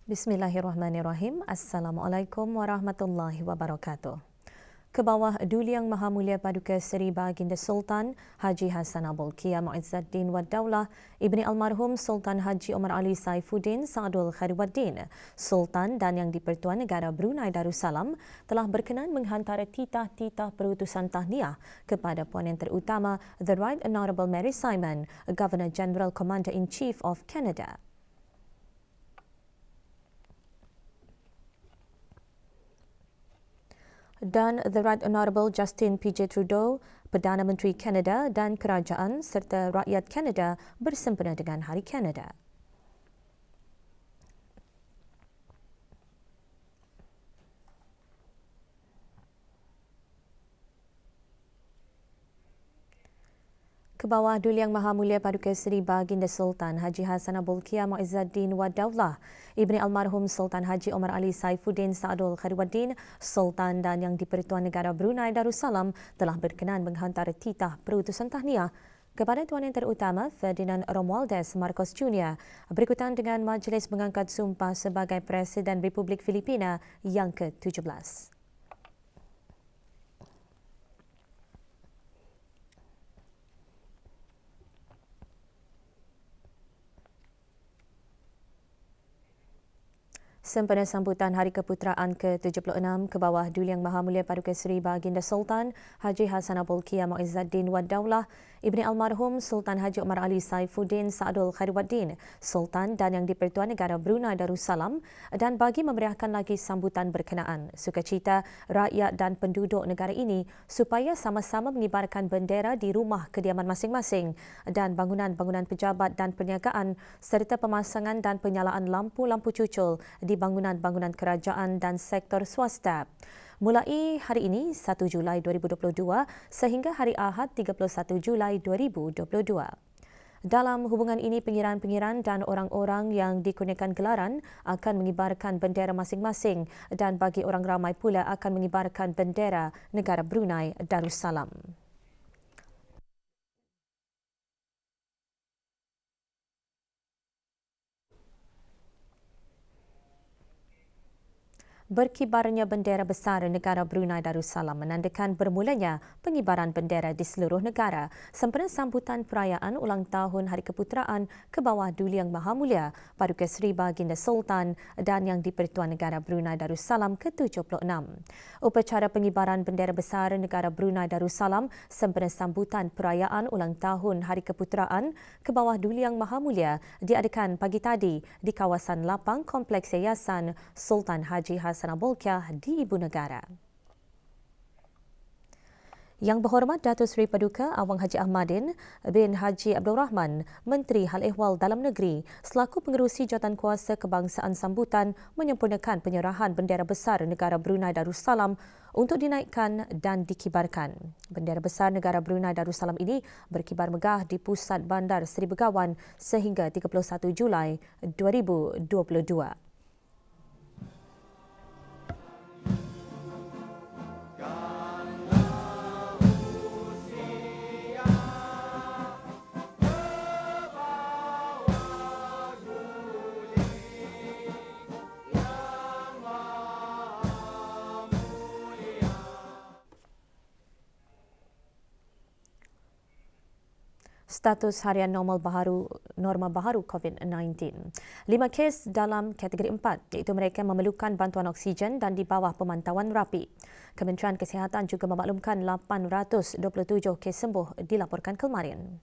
Bismillahirrahmanirrahim. Assalamualaikum warahmatullahi wabarakatuh. Kebawah Duli Yang Maha Mulia Paduka Seri Baginda Sultan Haji Hassanal Bolkiah Muizzuddin Wad Daulah Ibni Almarhum Sultan Haji Omar Ali Saifuddin Saadul Khairuddin, Sultan dan Yang di-Pertuan Negara Brunei Darussalam telah berkenan menghantar titah-titah perutusan tahniah kepada Puan Yang Terutama The Right Honourable Mary Simon, Governor General Commander-in-Chief of Canada. Dan The Right Honourable Justin PJ Trudeau, Perdana Menteri Kanada dan Kerajaan serta rakyat Kanada bersempena dengan Hari Kanada. Kebawah Duli Yang Maha Mulia Paduka Seri Baginda Sultan Haji Hassanal Bolkiah Muizzuddin Wad Daulah Ibni Almarhum Sultan Haji Omar Ali Saifuddin Saadul Khairuddin, Sultan dan Yang di-Pertuan Negara Brunei Darussalam telah berkenan menghantar titah perutusan tahniah kepada Tuan Yang Terutama Ferdinand Romualdez Marcos Jr. berikutan dengan majlis mengangkat sumpah sebagai Presiden Republik Filipina yang ke-17. Sempena sambutan Hari Keputeraan ke-76 Kebawah Duli Yang Maha Mulia Paduka Seri Baginda Sultan Haji Hassanal Bolkiah Muizzuddin Wad Daulah Ibni Almarhum Sultan Haji Omar Ali Saifuddin Saadul Khairuddin, Sultan dan Yang di-Pertuan Negara Brunei Darussalam, dan bagi memeriahkan lagi sambutan berkenaan sukacita rakyat dan penduduk negara ini supaya sama-sama mengibarkan bendera di rumah kediaman masing-masing dan bangunan-bangunan pejabat dan perniagaan serta pemasangan dan penyalaan lampu-lampu cucul di bangunan-bangunan kerajaan dan sektor swasta. Mulai hari ini 1 Julai 2022 sehingga hari Ahad 31 Julai 2022. Dalam hubungan ini, pengiran-pengiran dan orang-orang yang dikurniakan gelaran akan mengibarkan bendera masing-masing dan bagi orang ramai pula akan mengibarkan bendera negara Brunei Darussalam. Berkibarnya bendera besar negara Brunei Darussalam menandakan bermulanya pengibaran bendera di seluruh negara sempena sambutan perayaan ulang tahun Hari Keputeraan Kebawah Duli Yang Maha Mulia Paduka Seri Baginda Sultan dan Yang di-Pertuan Negara Brunei Darussalam ke-76. Upacara pengibaran bendera besar negara Brunei Darussalam sempena sambutan perayaan ulang tahun Hari Keputeraan Kebawah Duli Yang Maha Mulia diadakan pagi tadi di kawasan lapang Kompleks Yayasan Sultan Haji Hassanal Bolkiah di Ibu Negara. Yang Berhormat Datuk Seri Paduka Awang Haji Ahmadin bin Haji Abdul Rahman, Menteri Hal Ehwal Dalam Negeri selaku pengerusi jawatankuasa kebangsaan sambutan menyempurnakan penyerahan bendera besar negara Brunei Darussalam untuk dinaikkan dan dikibarkan. Bendera besar negara Brunei Darussalam ini berkibar megah di pusat Bandar Seri Begawan sehingga 31 Julai 2022. Status harian norma baharu COVID-19. 5 kes dalam kategori 4 iaitu mereka memerlukan bantuan oksigen dan di bawah pemantauan rapi. Kementerian Kesihatan juga memaklumkan 827 kes sembuh dilaporkan kemarin.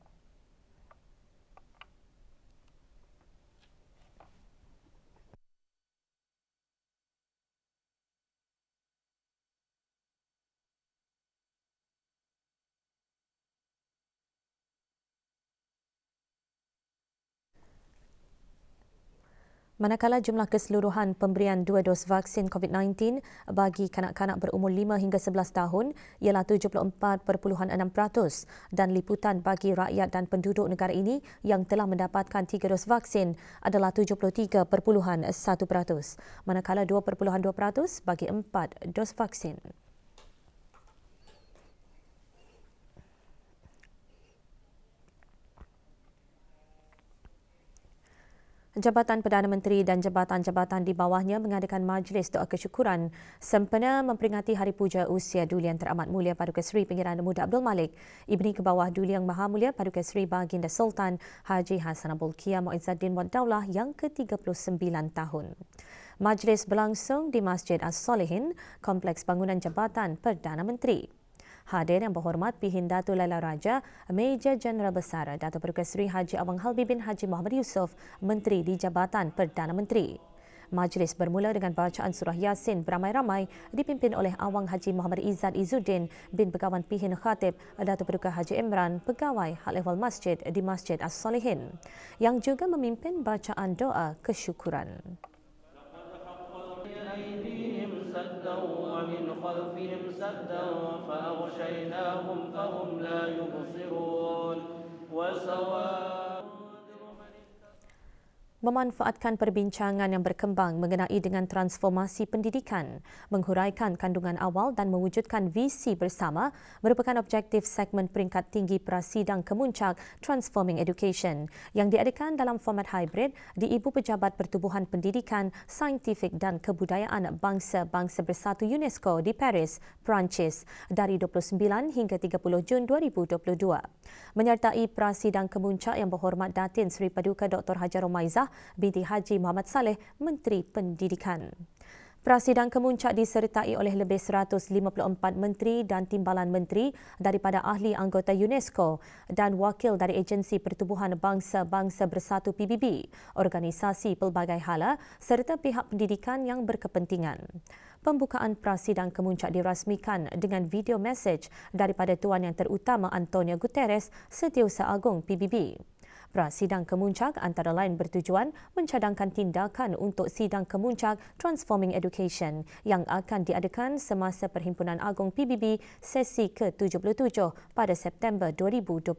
Manakala jumlah keseluruhan pemberian 2 dos vaksin COVID-19 bagi kanak-kanak berumur 5 hingga 11 tahun ialah 74.6% dan liputan bagi rakyat dan penduduk negara ini yang telah mendapatkan 3 dos vaksin adalah 73.1%, manakala 2.2% bagi 4 dos vaksin. Jabatan Perdana Menteri dan jabatan-jabatan di bawahnya mengadakan majlis doa kesyukuran sempena memperingati Hari Puja Usia Duli Yang Teramat Mulia Paduka Seri Pangeran Muda Abdul Malik, Ibni Kebawah Duli Yang Maha Mulia Paduka Seri Baginda Sultan Haji Hassanah Bolkiah Muizzaddin Wad Daulah yang ke-39 tahun. Majlis berlangsung di Masjid As-Solihin, Kompleks Bangunan Jabatan Perdana Menteri. Hadir yang berhormat Pihin Datuk Laila Raja, Major Jeneral Besar Datuk Paduka Seri Haji Awang Halbi bin Haji Muhammad Yusof, Menteri di Jabatan Perdana Menteri. Majlis bermula dengan bacaan surah Yasin beramai-ramai dipimpin oleh Awang Haji Muhammad Izzad Izzuddin bin Pegawan Pihin Khatib Datuk Paduka Haji Imran, Pegawai Hal Ehwal Masjid di Masjid As-Solihin, yang juga memimpin bacaan doa kesyukuran. ومن خلفهم سدا فأغشيناهم فهم لا يبصرون memanfaatkan perbincangan yang berkembang mengenai dengan transformasi pendidikan, menghuraikan kandungan awal dan mewujudkan visi bersama merupakan objektif segmen peringkat tinggi Prasidang Kemuncak Transforming Education yang diadakan dalam format hybrid di Ibu Pejabat Pertubuhan Pendidikan, Saintifik dan Kebudayaan Bangsa-Bangsa Bersatu UNESCO di Paris, Perancis dari 29 hingga 30 Jun 2022. Menyertai Prasidang Kemuncak yang berhormat Datin Seri Paduka Dr. Hajar Romaizah binti Haji Muhammad Saleh, Menteri Pendidikan. Prasidang Kemuncak disertai oleh lebih 154 menteri dan timbalan menteri daripada ahli anggota UNESCO dan wakil dari Agensi Pertubuhan Bangsa-Bangsa Bersatu PBB, organisasi pelbagai hala serta pihak pendidikan yang berkepentingan. Pembukaan Prasidang Kemuncak dirasmikan dengan video message daripada Tuan Yang Terutama Antonio Guterres, Setiausaha Agung PBB. Prasidang Kemuncak antara lain bertujuan mencadangkan tindakan untuk Sidang Kemuncak Transforming Education yang akan diadakan semasa Perhimpunan Agung PBB sesi ke-77 pada September 2022.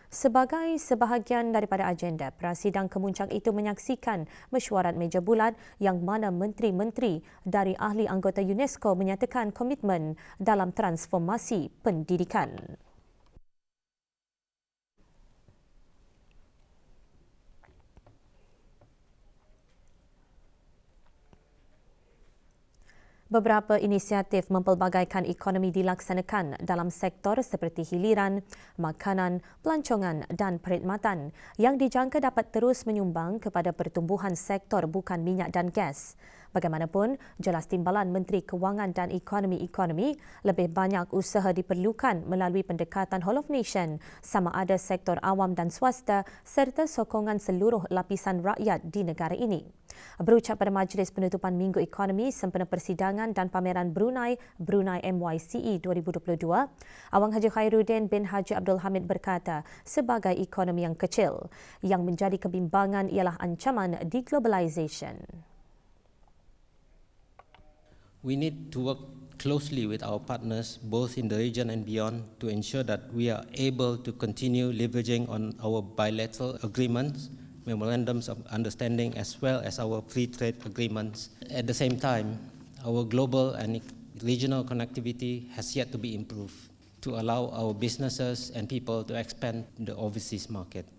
Sebagai sebahagian daripada agenda, Prasidang Kemuncak itu menyaksikan mesyuarat meja bulat yang mana menteri-menteri dari ahli anggota UNESCO menyatakan komitmen dalam transformasi pendidikan. Beberapa inisiatif mempelbagaikan ekonomi dilaksanakan dalam sektor seperti hiliran, makanan, pelancongan dan perkhidmatan yang dijangka dapat terus menyumbang kepada pertumbuhan sektor bukan minyak dan gas. Bagaimanapun, jelas timbalan Menteri Kewangan dan Ekonomi, lebih banyak usaha diperlukan melalui pendekatan Whole of Nation sama ada sektor awam dan swasta serta sokongan seluruh lapisan rakyat di negara ini. Berucap pada Majlis Penutupan Minggu Ekonomi sempena persidangan dan pameran Brunei MYCE 2022, Awang Haji Khairuddin bin Haji Abdul Hamid berkata, sebagai ekonomi yang kecil, yang menjadi kebimbangan ialah ancaman deglobalisation. We need to work closely with our partners both in the region and beyond to ensure that we are able to continue leveraging on our bilateral agreements, memorandums of understanding as well as our free trade agreements. At the same time, our global and regional connectivity has yet to be improved to allow our businesses and people to expand the overseas market.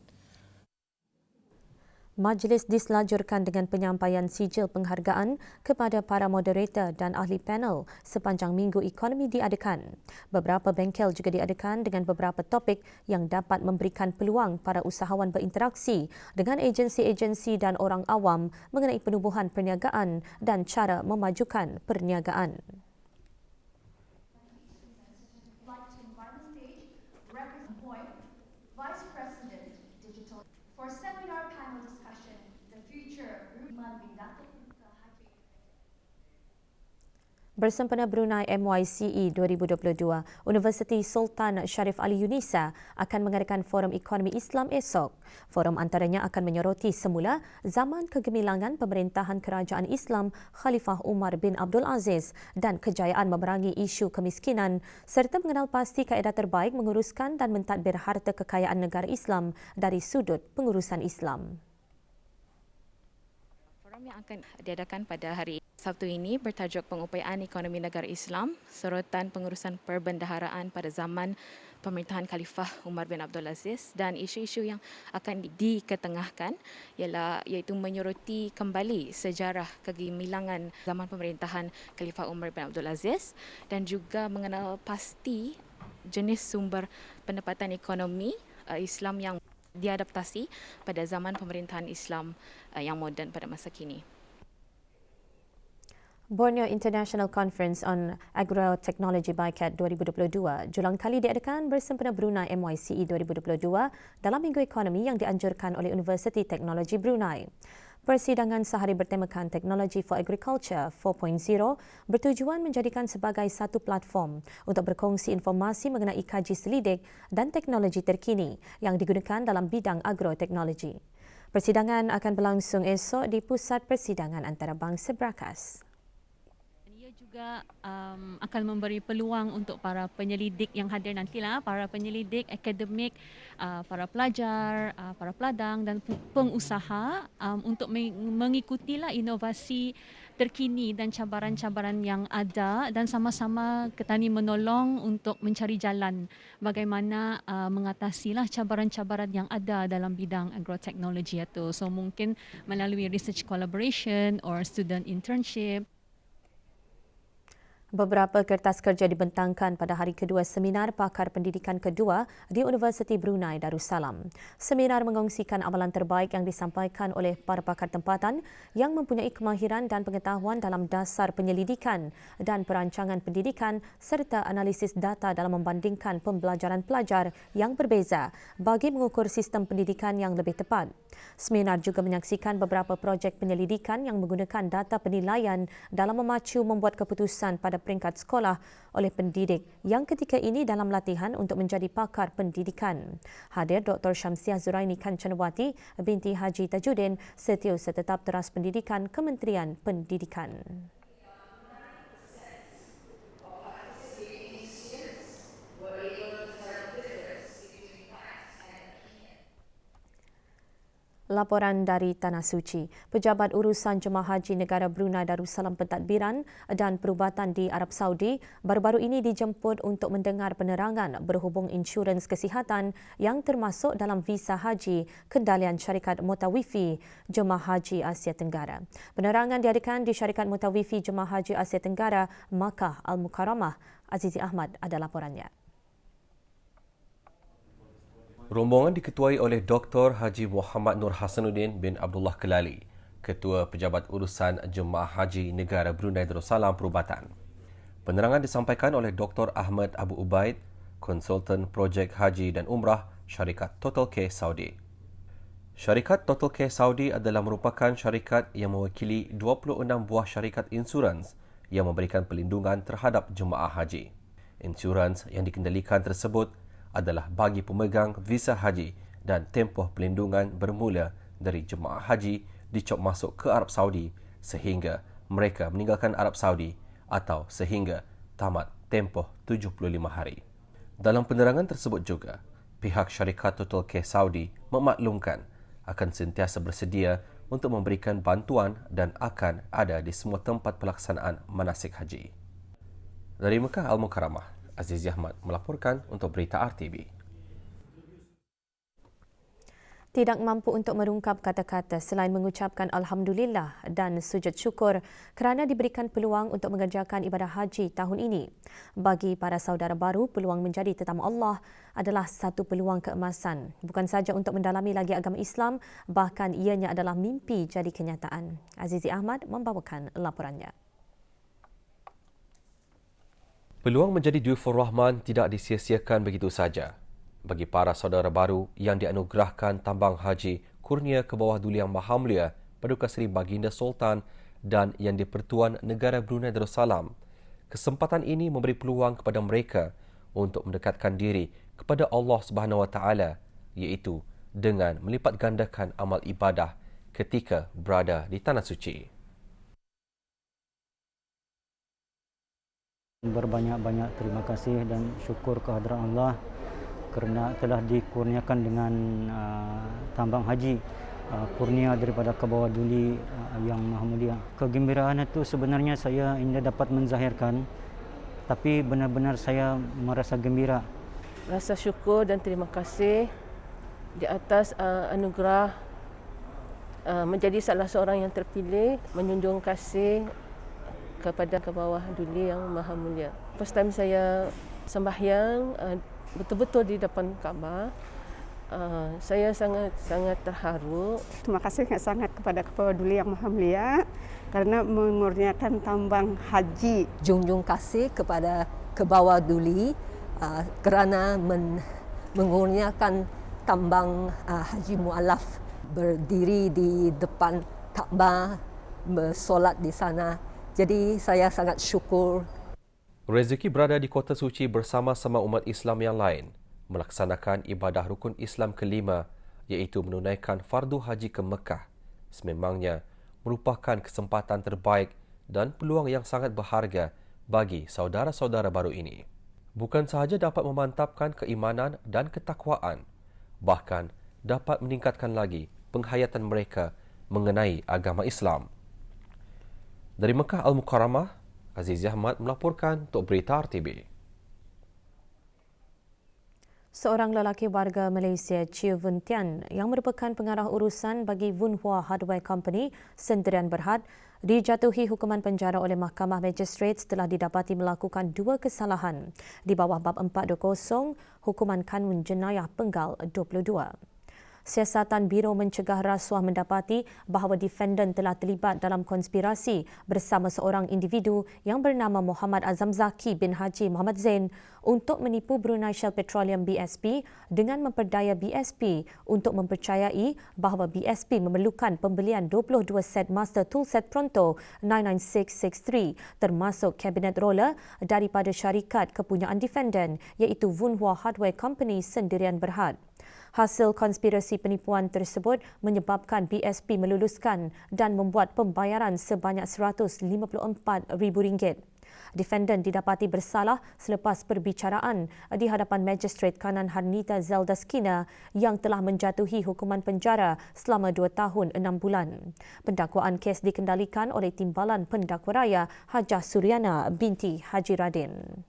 Majlis diselajurkan dengan penyampaian sijil penghargaan kepada para moderator dan ahli panel sepanjang Minggu Ekonomi diadakan. Beberapa bengkel juga diadakan dengan beberapa topik yang dapat memberikan peluang para usahawan berinteraksi dengan agensi-agensi dan orang awam mengenai penubuhan perniagaan dan cara memajukan perniagaan. For seminar panel discussion, the future Brunei Bersempena Brunei MYCE 2022, Universiti Sultan Sharif Ali Unisa akan mengadakan Forum Ekonomi Islam esok. Forum antaranya akan menyoroti semula zaman kegemilangan pemerintahan kerajaan Islam Khalifah Umar bin Abdul Aziz dan kejayaan memerangi isu kemiskinan serta mengenal pasti kaedah terbaik menguruskan dan mentadbir harta kekayaan negara Islam dari sudut pengurusan Islam. Forum yang akan diadakan pada hari Sabtu ini bertajuk Pengupayaan Ekonomi Negara Islam, Sorotan Pengurusan Perbendaharaan pada Zaman Pemerintahan Khalifah Umar bin Abdul Aziz, dan isu-isu yang akan diketengahkan iaitu menyoroti kembali sejarah kegemilangan zaman pemerintahan Khalifah Umar bin Abdul Aziz dan juga mengenal pasti jenis sumber pendapatan ekonomi Islam yang diadaptasi pada zaman pemerintahan Islam yang moden pada masa kini. Borneo International Conference on Agrotechnology BICAT 2022 julang kali diadakan bersempena Brunei MYCE 2022 dalam Minggu Ekonomi yang dianjurkan oleh Universiti Teknologi Brunei. Persidangan sehari bertemakan Technology for Agriculture 4.0 bertujuan menjadikan sebagai satu platform untuk berkongsi informasi mengenai kaji selidik dan teknologi terkini yang digunakan dalam bidang agroteknologi. Persidangan akan berlangsung esok di Pusat Persidangan Antarabangsa Brakas. Ia juga akan memberi peluang untuk para penyelidik yang hadir nantilah, para penyelidik akademik, para pelajar, para peladang dan pengusaha untuk mengikutilah inovasi terkini dan cabaran-cabaran yang ada dan sama-sama ketani menolong untuk mencari jalan bagaimana mengatasilah cabaran-cabaran yang ada dalam bidang agrotechnology itu. So mungkin melalui research collaboration or student internship. Beberapa kertas kerja dibentangkan pada hari kedua Seminar Pakar Pendidikan Kedua di Universiti Brunei Darussalam. Seminar mengongsikan amalan terbaik yang disampaikan oleh para pakar tempatan yang mempunyai kemahiran dan pengetahuan dalam dasar penyelidikan dan perancangan pendidikan serta analisis data dalam membandingkan pembelajaran pelajar yang berbeza bagi mengukur sistem pendidikan yang lebih tepat. Seminar juga menyaksikan beberapa projek penyelidikan yang menggunakan data penilaian dalam memacu membuat keputusan pada peringkat sekolah oleh pendidik yang ketika ini dalam latihan untuk menjadi pakar pendidikan. Hadir Dr. Syamsiah Zuraini Kancanawati binti Haji Tajuddin, Setiausaha Tetap Teras Pendidikan Kementerian Pendidikan. Laporan dari Tanah Suci. Pejabat Urusan Jemaah Haji Negara Brunei Darussalam Pentadbiran dan Perubatan di Arab Saudi baru-baru ini dijemput untuk mendengar penerangan berhubung insurans kesihatan yang termasuk dalam visa haji kendalian syarikat Mutawifi Jemaah Haji Asia Tenggara. Penerangan diadakan di syarikat Mutawifi Jemaah Haji Asia Tenggara Makkah Al-Mukarramah. Azizi Ahmad ada laporannya. Rombongan diketuai oleh Dr. Haji Muhammad Nur Hasanuddin bin Abdullah Kelali, Ketua Pejabat Urusan Jemaah Haji Negara Brunei Darussalam Perubatan. Penerangan disampaikan oleh Dr. Ahmad Abu Ubaid, Konsultan Projek Haji dan Umrah Syarikat Total Care Saudi. Syarikat Total Care Saudi adalah merupakan syarikat yang mewakili 26 buah syarikat insurans yang memberikan perlindungan terhadap jemaah haji. Insurans yang dikendalikan tersebut adalah bagi pemegang visa haji dan tempoh pelindungan bermula dari jemaah haji dicop masuk ke Arab Saudi sehingga mereka meninggalkan Arab Saudi atau sehingga tamat tempoh 75 hari. Dalam penerangan tersebut juga, pihak syarikat Total Care Saudi memaklumkan akan sentiasa bersedia untuk memberikan bantuan dan akan ada di semua tempat pelaksanaan manasik haji. Dari Mekah Al-Mukarramah, Aziz Ahmad melaporkan untuk Berita RTB. Tidak mampu untuk merungkap kata-kata selain mengucapkan Alhamdulillah dan sujud syukur kerana diberikan peluang untuk mengerjakan ibadah haji tahun ini. Bagi para saudara baru, peluang menjadi tetamu Allah adalah satu peluang keemasan. Bukan sahaja untuk mendalami lagi agama Islam, bahkan ianya adalah mimpi jadi kenyataan. Azizi Ahmad membawakan laporannya. Peluang menjadi Duyufur Rahman tidak disia-siakan begitu saja. Bagi para saudara baru yang dianugerahkan tambang haji kurnia ke bawah Duli Yang Maha Mulia Paduka Seri Baginda Sultan dan Yang di-Pertuan Negara Brunei Darussalam, kesempatan ini memberi peluang kepada mereka untuk mendekatkan diri kepada Allah Subhanahu Wa Taala, iaitu dengan melipat gandakan amal ibadah ketika berada di Tanah Suci. Berbanyak-banyak terima kasih dan syukur kehadrat Allah kerana telah dikurniakan dengan tambang haji kurnia daripada Kebawah Duli Yang Maha Mulia. Kegembiraan itu sebenarnya saya tidak dapat menzahirkan, tapi benar-benar saya merasa gembira. Rasa syukur dan terima kasih di atas anugerah menjadi salah seorang yang terpilih menjunjung kasih kepada Kebawah Duli Yang Maha Mulia. First time saya sembahyang betul-betul di depan Kaabah. Saya sangat terharu. Terima kasih sangat kepada Kebawah Duli Yang Maha Mulia karena mengurniakan tambang haji. Junjung kasih kepada Kebawah Duli kerana mengurniakan tambang Haji Mu'alaf, berdiri di depan Kaabah, bersolat di sana. Jadi saya sangat syukur. Rezeki berada di Kota Suci bersama-sama umat Islam yang lain melaksanakan ibadah rukun Islam kelima, iaitu menunaikan fardu haji ke Mekah, sememangnya merupakan kesempatan terbaik dan peluang yang sangat berharga bagi saudara-saudara baru ini. Bukan sahaja dapat memantapkan keimanan dan ketakwaan, bahkan dapat meningkatkan lagi penghayatan mereka mengenai agama Islam. Dari Mekah Al-Mukarramah, Aziz Ahmad melaporkan untuk Berita RTB. Seorang lelaki warga Malaysia, Chiu Vun Tian, yang merupakan pengarah urusan bagi Vun Hua Hardware Company, Sendirian Berhad, dijatuhi hukuman penjara oleh Mahkamah Magistrate setelah didapati melakukan 2 kesalahan. Di bawah Bab 420, Hukuman Kanun Jenayah Penggal 22. Siasatan Biro Mencegah Rasuah mendapati bahawa defendant telah terlibat dalam konspirasi bersama seorang individu yang bernama Muhammad Azam Zaki bin Haji Muhammad Zain untuk menipu Brunei Shell Petroleum BSP dengan memperdaya BSP untuk mempercayai bahawa BSP memerlukan pembelian 22 set Master Toolset Pronto 99663 termasuk kabinet roller daripada syarikat kepunyaan defendant iaitu Vun Hua Hardware Company Sendirian Berhad. Hasil konspirasi penipuan tersebut menyebabkan BSP meluluskan dan membuat pembayaran sebanyak RM154,000. Defendant didapati bersalah selepas perbicaraan di hadapan Magistrate Kanan Harnita Zelda Skina yang telah menjatuhi hukuman penjara selama 2 tahun 6 bulan. Pendakwaan kes dikendalikan oleh Timbalan Pendakwa Raya Hajah Suryana binti Haji Radin.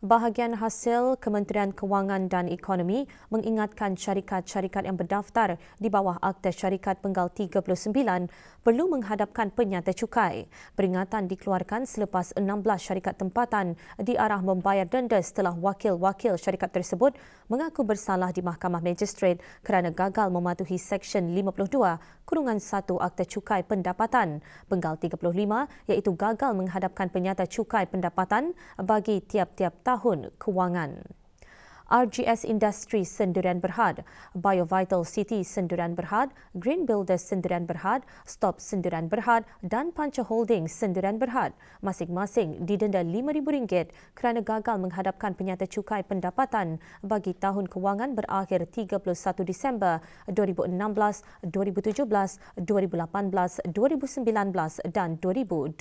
Bahagian hasil Kementerian Kewangan dan Ekonomi mengingatkan syarikat-syarikat yang berdaftar di bawah Akta Syarikat Penggal 39 perlu menghadapkan penyata cukai. Peringatan dikeluarkan selepas 16 syarikat tempatan diarah membayar denda setelah wakil-wakil syarikat tersebut mengaku bersalah di Mahkamah Magistrate kerana gagal mematuhi Seksyen 52/1 Akta Cukai Pendapatan Penggal 35 iaitu gagal menghadapkan penyata cukai pendapatan bagi tiap-tiap tahun kewangan. RGS Industri Sendirian Berhad, Biovital City Sendirian Berhad, Green Builders Sendirian Berhad, Stop Sendirian Berhad dan Panca Holdings Sendirian Berhad masing-masing didenda RM5,000 kerana gagal menghadapkan penyata cukai pendapatan bagi tahun kewangan berakhir 31 Disember 2016, 2017, 2018, 2019 dan 2020.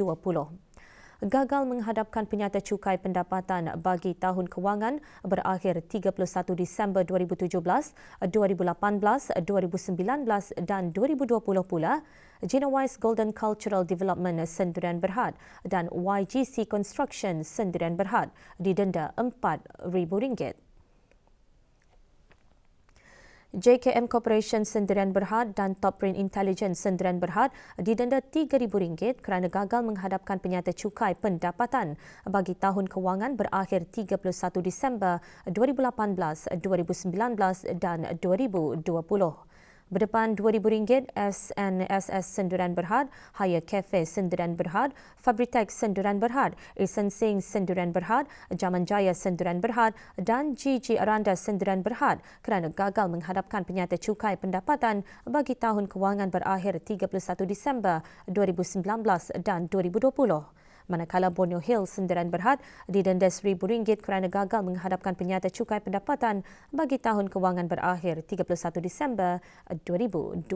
Gagal menghadapkan penyata cukai pendapatan bagi tahun kewangan berakhir 31 Disember 2017, 2018, 2019 dan 2020 pula, Genowise Golden Cultural Development Sendirian Berhad dan YGC Construction Sendirian Berhad didenda RM4,000. JKM Corporation Sendirian Berhad dan Top Print Intelligence Sendirian Berhad didenda RM3,000 kerana gagal menghadapkan penyata cukai pendapatan bagi tahun kewangan berakhir 31 Disember 2018, 2019 dan 2020. Berdepan RM2,000, SNSS Sendirian Berhad, Haya Cafe Sendirian Berhad, Fabritex Sendirian Berhad, Essensing Sendirian Berhad, Jaman Jaya Sendirian Berhad dan GG Aranda Sendirian Berhad kerana gagal menghadapkan penyata cukai pendapatan bagi tahun kewangan berakhir 31 Disember 2019 dan 2020. Manakala Borneo Hill Sendirian Berhad didenda RM1,000 kerana gagal menghadapkan penyata cukai pendapatan bagi tahun kewangan berakhir 31 Disember 2020.